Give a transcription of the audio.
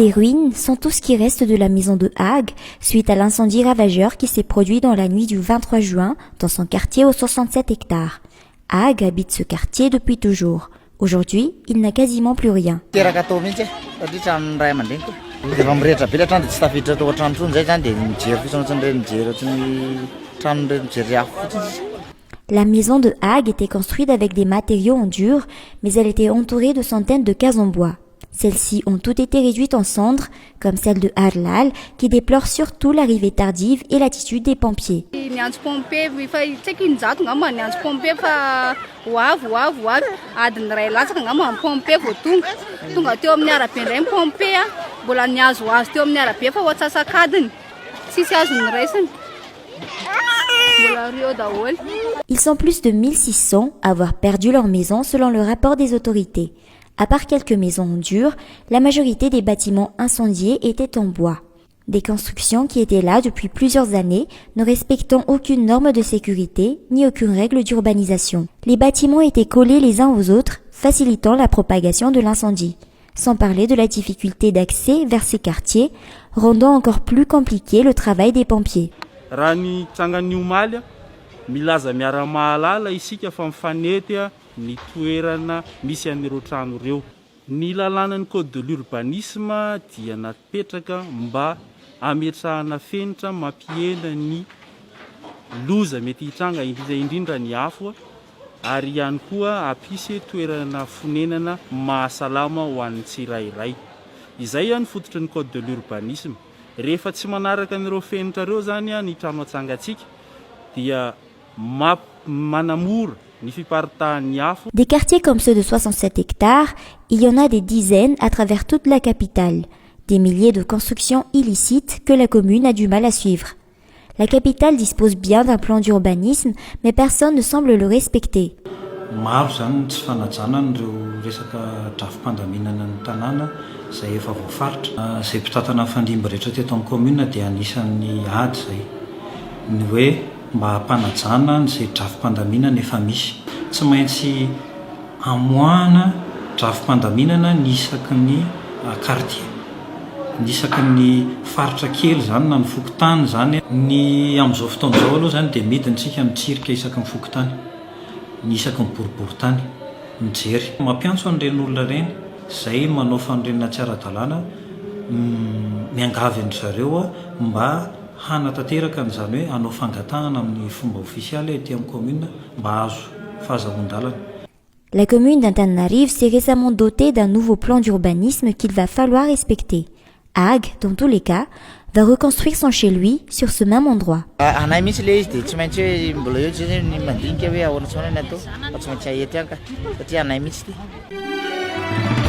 Des ruines sont tout ce qui reste de la maison de Haag suite à l'incendie ravageur qui s'est produit dans la nuit du 23 juin dans son quartier aux 67 hectares. Haag habite ce quartier depuis toujours. Aujourd'hui, il n'a quasiment plus rien. La maison de Haag était construite avec des matériaux en dur, mais elle était entourée de centaines de cases en bois. Celles-ci ont toutes été réduites en cendres, comme celle de Harlal, qui déplore surtout l'arrivée tardive et l'attitude des pompiers. Ils sont plus de 1600 à avoir perdu leur maison selon le rapport des autorités. À part quelques maisons en dur, la majorité des bâtiments incendiés étaient en bois. Des constructions qui étaient là depuis plusieurs années, ne respectant aucune norme de sécurité ni aucune règle d'urbanisation. Les bâtiments étaient collés les uns aux autres, facilitant la propagation de l'incendie. Sans parler de la difficulté d'accès vers ces quartiers, rendant encore plus compliqué le travail des pompiers. Ny toerana misy an'ireo trano ireo. Ny lalanan'ny code de l'urbanisme dia napetraka mba ametrahana fenitra mampiena ny loza mety hitranga indrindra ny afo ary ihany koa ampisy toerana fonenana mahasalama ho an'ny tsirairay. Izay ny fototry ny code de l'urbanisme. Rehefa tsy manaraka an'ireo fenitra ireo zany ny trano atsangatsika dia manamora. Des quartiers comme ceux de 67 hectares, il y en a des dizaines à travers toute la capitale. Des milliers de constructions illicites que la commune a du mal à suivre. La capitale dispose bien d'un plan d'urbanisme, mais personne ne semble le respecter. Maro zany tsy fanajana ireo resaka drafim-pandaminana ny tanàna izay efa voafaritra. Izay mpitantana fandimby rehetra teto amin'ny commune dia anisan'ny ady izay. Ny hoe mba hampanajana izay drafim-pandaminana efa misy. Tsy maintsy amoahana drafim-pandaminana ny isaky ny quartier. Ny isaky ny faritra kely zany na ny fokotany zany. Ny amin'izao fotoana izao aloha zany dia midintsika mitsirika isaky ny fokotany. Ny isaky ny boriboritany mijery. Mampiantso an'ireny olona ireny izay manao fanorenana tsy ara-dalàna miangavy an'zareo mba hanatanteraka n'izany hoe hanao fangatahana amin'ny fomba ofisialy etỳ amin'ny commune mba azo fahazoan-dalana. La commune d'Antananarive s'est récemment dotée d'un nouveau plan d'urbanisme qu'il va falloir respecter. Haag, dans tous les cas, va reconstruire son chez lui sur ce même endroit. Anay mihitsy le izy dia tsy maintsy hoe mbola eo tsy ny mandinika hoe ahoana tsoana ny atao fa tsy maintsy ahety ihany ka satria anay mihitsy ty.